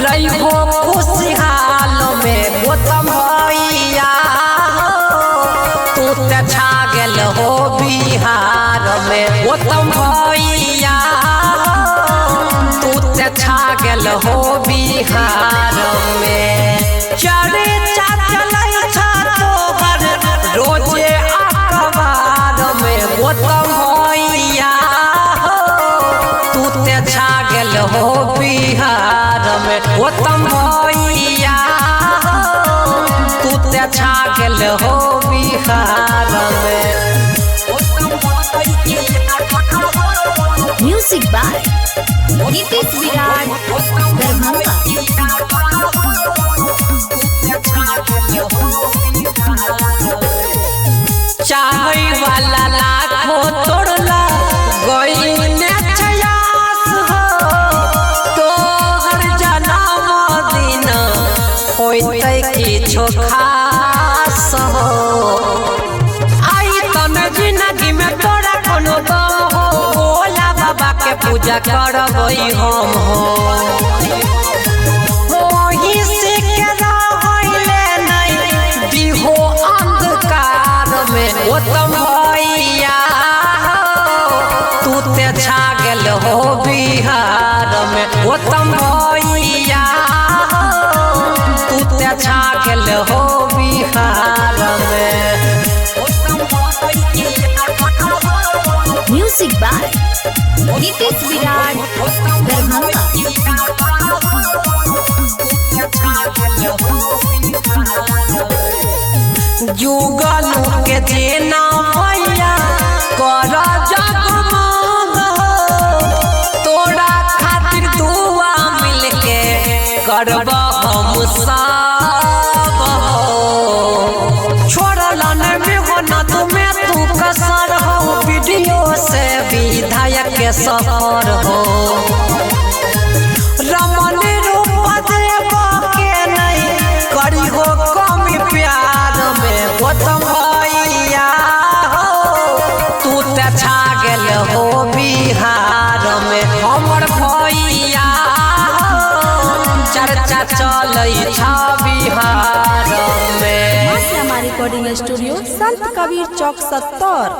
रहो खुशहाल में गौतम भैया तू ते छा गेल हो बिहार में। गौतम भैया तू ते छा गेल हो बिहार में। चर्चा चलै छ तोहर रोजे अखबार में। गौतम भैया तू ते छा गेल हो बिहार में। गौतम भैया तू ते छा गेल हो बिहार में। म्यूजिक बाय नीतीश विराट दरभंगा। चाहे वाला लाखों तोड़ला गइने छयास हो। तोहर जन्म दिन होइतै किछो खास हो। आई तन जिंदगी में तोरा कोनो दम हो। भोला बाबा के पूजा करबै हम हो। ओही से के रहैले नहीं दिहो अंधकार में। गौतम भैया तू ते छा गेल हो बिहार में। गौतम भैया तू ते छा गेल हो बिहार में। म्यूजिक बाय नीतीश विराट दरभंगा। जुगनू के जेना भैया कर जगमग हो। तोरा खातिर दुआ मिलके करब हम सब हो। छोड़लन में हो न तुम्हें तू कसर हो। वीडियो से विधायक के सफर हो। रमन रूप देव के नहीं करी हो कमी प्यार में। गौतम भैया तू ते छा गेल हो बिहार में। हमर भैया चर्चा चलै छ बिहार में। रिकॉर्डिंग स्टूडियो संत कबीर चौक 70।